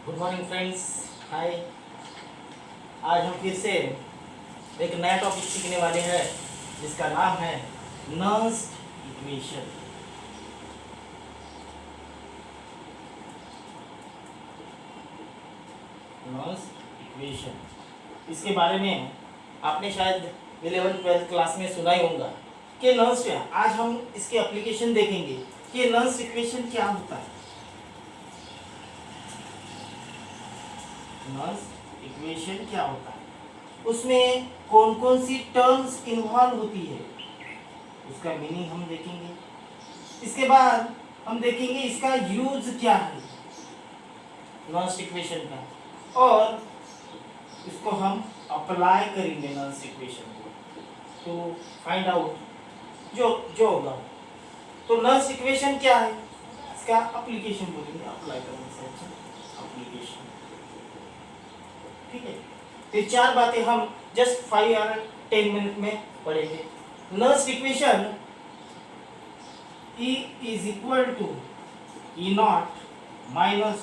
Good morning friends. हाय। आज हम फिर से एक नया टॉपिक सीखने वाले हैं जिसका नाम है नर्स्ड इक्वेशन। नर्स्ड इक्वेशन इसके बारे में आपने शायद 11th-12th क्लास में सुना ही होगा कि नर्स्ड है। आज हम इसके एप्लीकेशन देखेंगे कि नर्स्ड इक्वेशन क्या होता है। नर्स्ड इक्वेशन क्या होता है, उसमें कौन कौन सी टर्म्स इन्वॉल्व होती है, उसका मीनिंग हम देखेंगे। इसके बाद हम देखेंगे इसका यूज क्या है नर्स्ड इक्वेशन का, और इसको हम अप्लाई करेंगे नर्स्ड इक्वेशन को तो फाइंड आउट जो जो होगा। तो नर्स्ड इक्वेशन क्या है, इसका एप्लीकेशन बोलेंगे, अप्लाई करने से अच्छा एप्लीकेशन। ठीक है, तो चार बातें हम जस्ट 5 या 10 मिनट में पढ़ेंगे। Nursed equation E is equal to E naught minus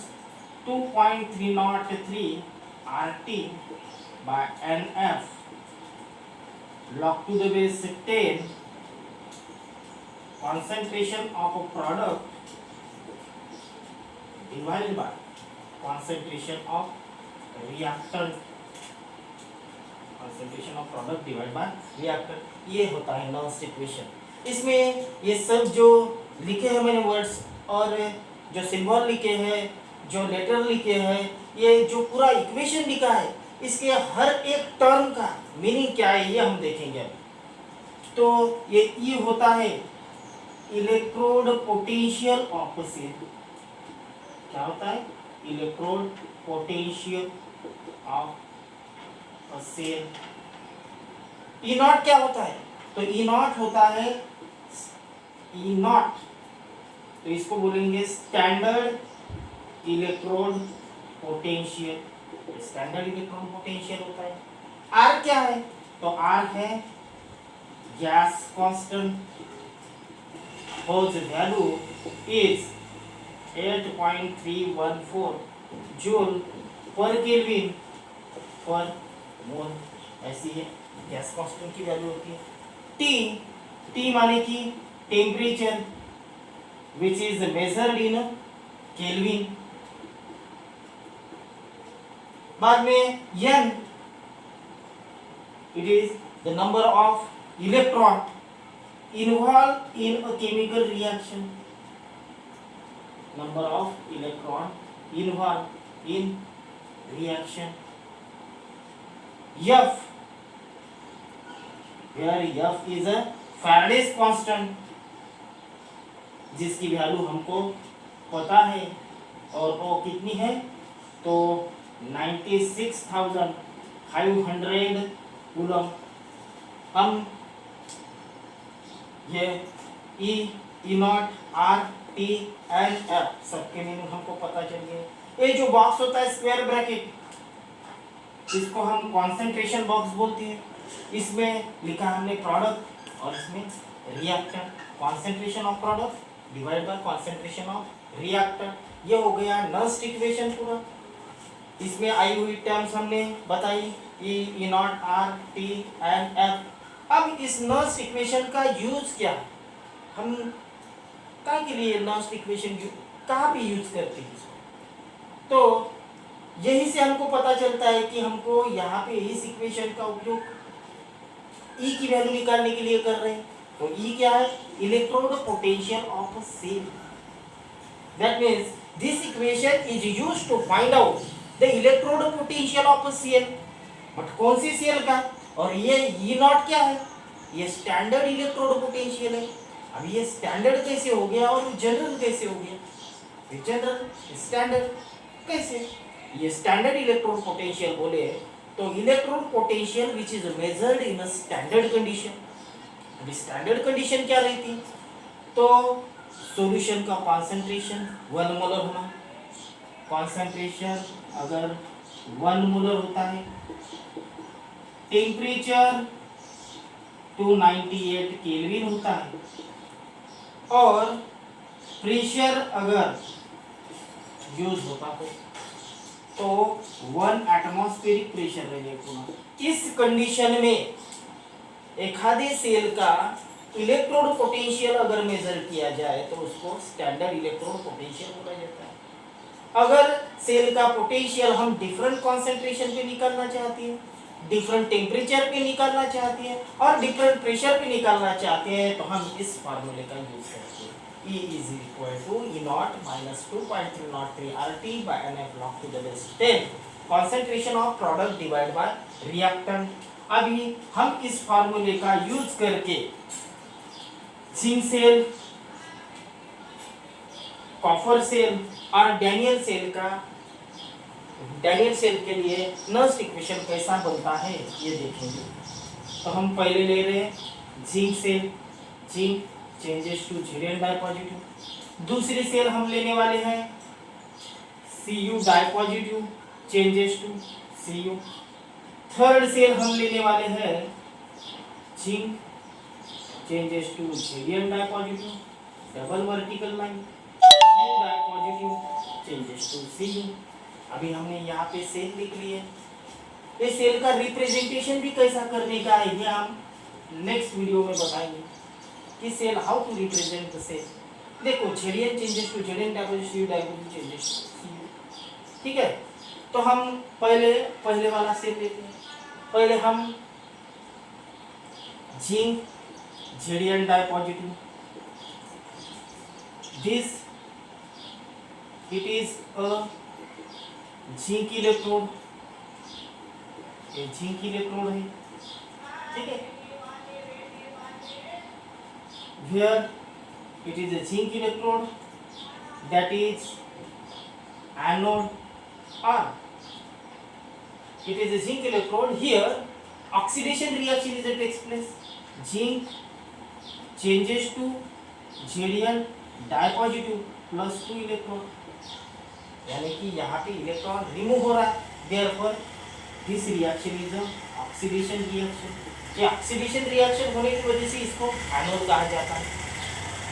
2.303 RT by NF log to the base 10 concentration of a product divided by concentration of reactant, concentration of product divided by reactant। ये होता है nursed equation. इसमें ये सब जो लिखे हैं मैंने वर्ड्स और जो सिंबल लिखे हैं, जो लेटर लिखे हैं, ये जो पूरा इक्वेशन लिखा है, इसके हर एक टर्म का मीनिंग क्या है ये हम देखेंगे। तो ये होता है इलेक्ट्रोड पोटेंशियल ऑपोजिट। क्या होता है? Electrode potential of a cell. E naught क्या होता है? तो ई नॉट होता है ई नॉट, तो इसको बोलेंगे standard electrode potential. Standard electrode potential होता है। आर क्या है? तो आर है gas constant whose value is 8.314 joule पर केल्विन पर मोल। ऐसी है गैस कांस्टेंट की वैल्यू होती है। टी माने की temperature which is measured in kelvin. बाद में N, it is the number of electron involved in a chemical reaction, number of electron involved in reaction। F, where F is a Faraday's constant, जिसकी value हमको पता है और वो कितनी है, तो 96,500 कूलम। हम ये E nought R T N F सबके मीनिंग हमको पता चल गए। ये जो बॉक्स होता है स्क्वायर ब्रैकेट, इसको हम कंसंट्रेशन बॉक्स बोलते हैं। इसमें लिखा हमने प्रोडक्ट और इसमें reactant. Concentration of product divide by concentration of reactant. ये हो गया नर्स्ड इक्वेशन पूरा। इसमें आई हुई टर्म्स हमने बताई, E nought R T N F. अब इस नर्स्ड इक्वेशन का यूज क्या है, हम क्या के लिए नर्स्ड इक्वेशन कहाँ पे यूज करते हैं इसको, तो यही से हमको पता चलता है कि हमको यहाँ पे इस इक्वेशन का उपयोग ई की वैल्यू निकालने के लिए कर रहे हैं। तो ई क्या है? Electrode potential of a cell. That means this equation is used to find out the electrode potential of a cell. But कौन सी सेल का? और ये ई नॉट क्या है? ये स्टैंडर्ड इलेक्ट्रोड पोटेंशियल है। अब ये स्टैंडर्ड कैसे हो गया और जनरल कैसे हो गया? जनरल स्टैंडर्ड कैसे? ये स्टैंडर्ड इलेक्ट्रोड पोटेंशियल बोले तो electrode potential which is measured in a standard condition. अभी स्टैंडर्ड कंडीशन क्या रहती? तो सॉल्यूशन का कॉन्सेंट्रेशन 1 मोलर होना। कॉन्सेंट्रेशन अगर 1 मोलर होता है, टेम्परेचर 298 केल्विन होता है, और प्रेशर अगर यूज होता हो तो 1 एटमॉस्फेरिक प्रेशर रहेगा पूरा। इस कंडीशन में एखादे सेल का इलेक्ट्रोड पोटेंशियल अगर मेजर किया जाए तो उसको स्टैंडर्ड इलेक्ट्रोड पोटेंशियल बोला जाता है। अगर सेल का पोटेंशियल हम डिफरेंट कॉन्सेंट्रेशन पे निकालना चाहते हैं, डिफरेंट टेम्परेचर पे निकालना चाहते हैं और डिफरेंट प्रेशर पे निकालना चाहते हैं तो हम इस फार्मूले का यूज करते हैं। E is equal to E naught minus 2.303 RT by NF log to the base 10 concentration of product divided by reactant। अभी हम इस फार्मूले का यूज करके जिंक सेल, कॉपर सेल और डैनियल सेल के लिए नस्ट इक्वेशन कैसा बनता है ये देखेंगे। तो हम पहले ले रहे हैं zinc cell, zinc changes to Zn di positive. दूसरी सेल हम लेने वाले हैं Cu di positive changes to Cu। Third cell हम लेने वाले हैं zinc changes to Zn di positive, double vertical line di positive changes to Cu। अभी हमने यहाँ पे सेल लिख लिए। इस सेल का रिप्रेजेंटेशन भी कैसा करने का है ये हम नेक्स्ट वीडियो में बताएंगे कि cell how to represent the cell. देखो Zn changes to Zn di positive, Cu di positive changes to Cu। ठीक है, तो हम पहले वाला सेल लेते हैं। पहले हम zinc Zn di positive, this it is a zinc electrode, ये जिंक इलेक्ट्रोड है। ठीक है, here it is a zinc electrode that is anode, or it is a zinc electrode. Here oxidation reaction is that takes place. Zinc changes to Zn di positive plus 2 electron, यानी कि यहाँ पे electron remove हो रहा है। Therefore this reaction is oxidation reaction. ये oxidation reaction होने की वजह से इसको एनोड कहा जाता है।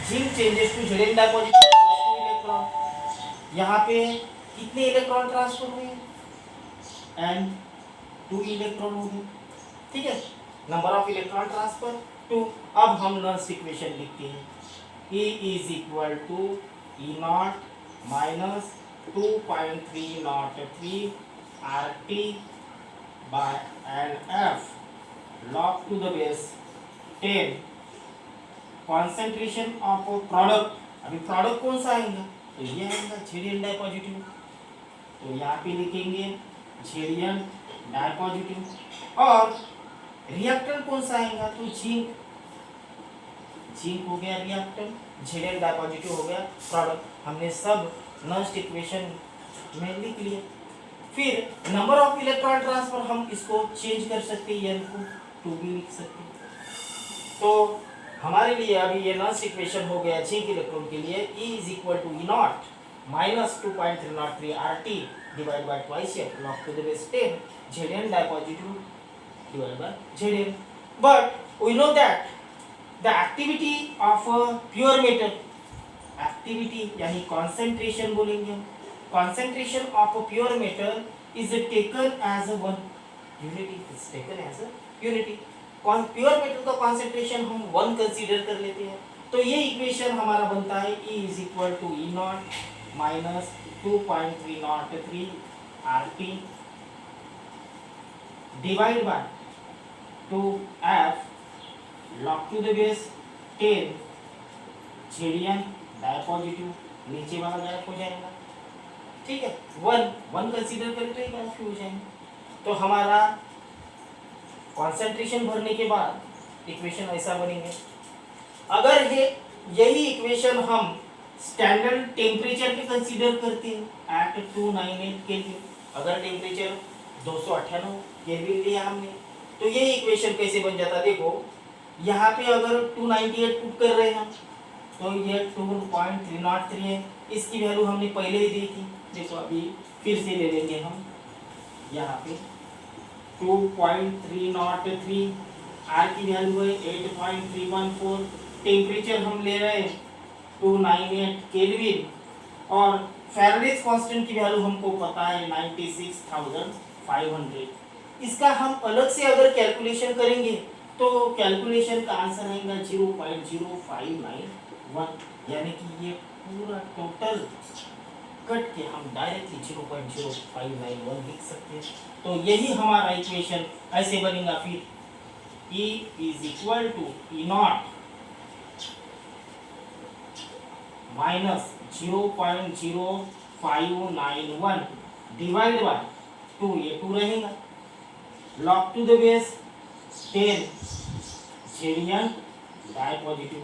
Zinc changes to Zn di positive plus 2 electron. यहाँ पे कितने इलेक्ट्रॉन ट्रांसफर हुए एंड 2 इलेक्ट्रॉन हो गए। ठीक है, नंबर ऑफ इलेक्ट्रॉन ट्रांसफर 2। अब हम नस्ट इक्वेशन लिखते हैं। E is equal to E naught minus 2.303 RT by NF log to the base 10 concentration of product। अभी प्रोडक्ट कौन सा आएगा तो ये आएगा Zn डाई पॉजिटिव, तो यहाँ पे लिखेंगे Zn डाई पॉजिटिव। और रिएक्टेंट कौन सा आएगा तो जिंक, जिंक हो गया रिएक्टेंट, Zn डाई पॉजिटिव हो गया प्रोडक्ट। हमने सब नस्ट इक्वेशन में लिख लिया। फिर नंबर ऑफ इलेक्ट्रॉन ट्रांसफर हम इसको चेंज कर सकते हैं, n को 2 भी लिख सकते हैं। तो हमारे लिए अभी ये नस्ट इक्वेशन हो गया जिंक इलेक्ट्रॉन के लिए। E is equal to E naught minus 2.303 RT divided by twice F log to the base 10 Zn di positive divided by Zn। But we know that the activity of a pure metal, activity यानी concentration बोलेंगे हम, concentration of a pure metal is taken as a one unity, is taken as a unity। Pure metal का concentration हम 1 consider कर लेते हैं। तो ये इक्वेशन हमारा बनता है E is equal to E naught minus 2.303 RT divided by 2F log to the base 10 Zn di positive, नीचे वाला गायब हो जाएगा। ठीक है, 1 कंसीडर करें तो ये गायब हो जाएंगे। तो हमारा कॉन्सेंट्रेशन भरने के बाद इक्वेशन ऐसा बनेंगे। अगर यही इक्वेशन हम स्टैंडर्ड टेम्परेचर पे कंसीडर करते हैं एट 298 केल्विन, अगर टेम्परेचर 298 केल्विन लिया हमने तो ये इक्वेशन कैसे बन जाता। देखो यहाँ पे अगर 298 पुट कर रहे हैं हम तो ये 2.303 है, इसकी वैल्यू हमने पहले ही दी थी। देखो अभी फिर से ले लेंगे हम, यहाँ पे 2.303 आर की वैल्यू है 8.314, टेम्परेचर हम ले रहे हैं 298 केल्विन और फैराडेज कांस्टेंट की वैल्यू हमको पता है 96,500। इसका हम अलग से अगर कैलकुलेशन करेंगे तो कैलकुलेशन का आंसर आएगा 0.0591, यानी कि ये पूरा टोटल कट के हम डायरेक्टली 0.0591 लिख सकते हैं। तो यही हमारा इक्वेशन ऐसे बनेगा। फिर E is equal to E nought minus 0.0591 divide by 2, ये 2 रहेगा, log टू द बेस 10 जेरियन डाई पॉजिटिव।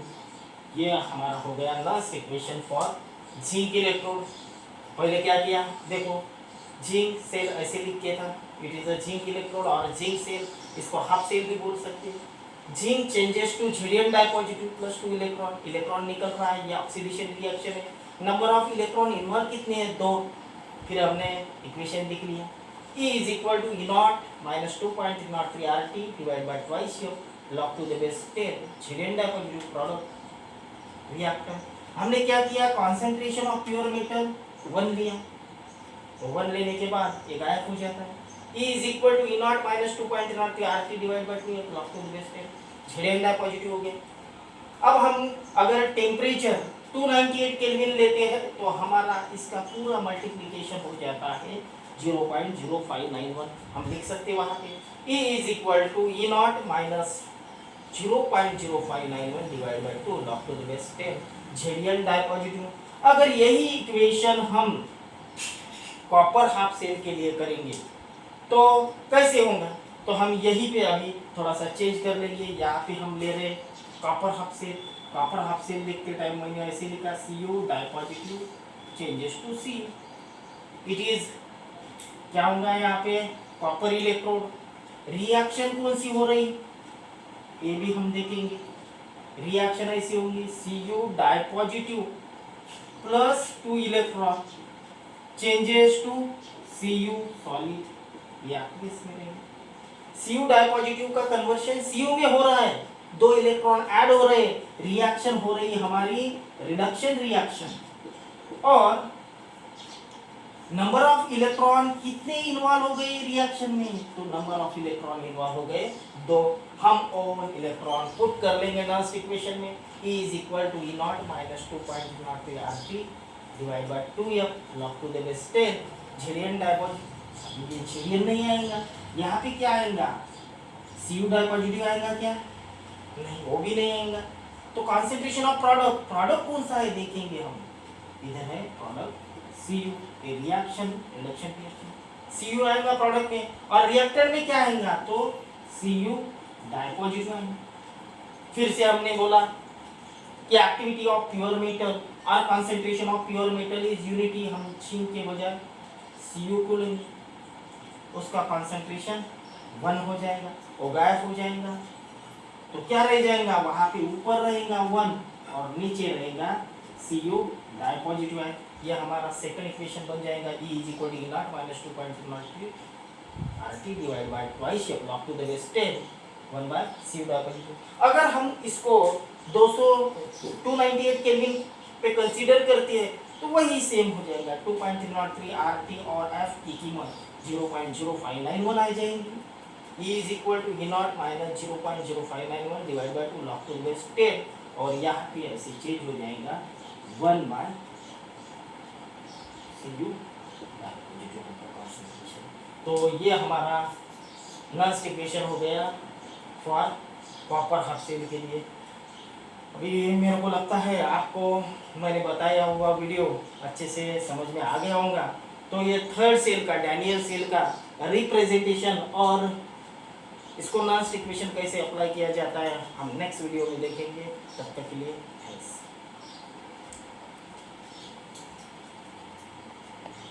ये हमारा हो गया last equation for zinc electrode. पहले क्या किया देखो, जिंक सेल ऐसे लिख के था, it is a zinc electrode और जिंक सेल, इसको हाफ सेल भी बोल सकते हैं। जिंक चेंजेस टू झेरियन di positive plus 2 electron, electron निकल रहा है, ये ऑक्सीडेशन रिएक्शन है। नंबर ऑफ इलेक्ट्रॉन इन्वॉल्व कितने हैं, 2। फिर हमने इक्वेशन लिख लिया, E is equal to E naught minus 2.303 RT divided by twice of log to the base 10 झेरियन डाई पॉजिटिव प्रोडक्ट रिएक्टर। हमने क्या किया, कॉन्सेंट्रेशन ऑफ प्योर मेटल 1 लिया, तो 1 लेने के बाद ये गायब हो जाता है। E is equal to E naught minus 2.303 RT divided by 2 log to the base 10 झेरियन डाई पॉजिटिव हो गया। अब हम अगर टेम्परेचर 298 केल्विन लेते हैं तो हमारा इसका पूरा मल्टीप्लिकेशन हो जाता है 0.0591, हम लिख सकते हैं वहाँ पे E is equal to E naught minus 0.0591 divided by 2 log to the base 10 झेरियन डाई पॉजिटिव। अगर यही इक्वेशन हम कॉपर हाफ सेल के लिए करेंगे तो कैसे होगा, तो हम यही पे अभी थोड़ा सा चेंज कर लेंगे। यहाँ पे हम ले रहे copper half cell, copper half cell लिखते टाइम मैंने ऐसे लिखा Cu di positive changes to C, it is क्या होगा यहाँ पे कॉपर इलेक्ट्रोड। रिएक्शन कौन सी हो रही ये भी हम देखेंगे, रिएक्शन ऐसी होगी Cu di positive plus 2 electron changes to Cu solid, या इसमें रहेंगे। Cu डाई पॉजिटिव का कन्वर्शन Cu में हो रहा है, 2 इलेक्ट्रॉन ऐड हो रहे हैं, रिएक्शन हो रही है हमारी रिडक्शन रिएक्शन। और नंबर ऑफ इलेक्ट्रॉन कितने इन्वॉल्व हो गए रिएक्शन में, तो नंबर ऑफ इलेक्ट्रॉन इन्वॉल्व हो गए 2। हम और इलेक्ट्रॉन पुट कर लेंगे लास्ट इक्वेशन में, E is equal to E naught minus 2.03 RT divided by 2F log to the base 10 झेरियन डाई पॉजिटिव। ये झेरियन नहीं आएगा, यहाँ पे क्या आएगा Cu डाई पॉजिटिव आएगा क्या, नहीं वो भी नहीं आएगा। तो कॉन्सेंट्रेशन ऑफ प्रोडक्ट, प्रोडक्ट कौन सा है देखेंगे हम, इधर है product Cu, reaction reduction reaction Cu आएगा प्रोडक्ट में, और रिएक्टर में क्या आएगा तो Cu डाई पॉजिटिव आएगा। फिर से हमने बोला कि एक्टिविटी ऑफ प्योर मेटल और concentration of pure metal is unity, हम जिंक के बजाय Cu को लेंगे, उसका कंसंट्रेशन 1 हो जाएगा, वो गायब हो जाएगा, तो क्या रह जाएगा वहां पे ऊपर रहेगा 1 और नीचे रहेगा Cu डाई पॉजिटिव है। यह हमारा सेकंड इक्वेशन बन जाएगा, E is equal to E naught minus 2.03 RT divided by twice of log to the base 10 1 by Cu di positive. अगर हम इसको 298 केल्विन पे कंसीडर करते हैं तो वही सेम हो जाएगा, 2.303 RT और F की कीमत 0.0591 आ जाएगी। E is equal to E naught minus 0.0591 divided by 2 log to the base 10, और यहाँ पे ऐसे चेंज हो जाएगा 1 by Cu। तो ये हमारा लास्ट इक्वेशन हो गया फॉर कॉपर हाफ सेल के लिए। अभी मेरे को लगता है आपको मैंने बताया हुआ वीडियो अच्छे से समझ में आ गया होगा। तो ये थर्ड सेल का, डैनियल सेल का रिप्रेजेंटेशन और इसको लास्ट इक्वेशन कैसे अप्लाई किया जाता है हम नेक्स्ट वीडियो में देखेंगे। तब तक के लिए थैंक्स।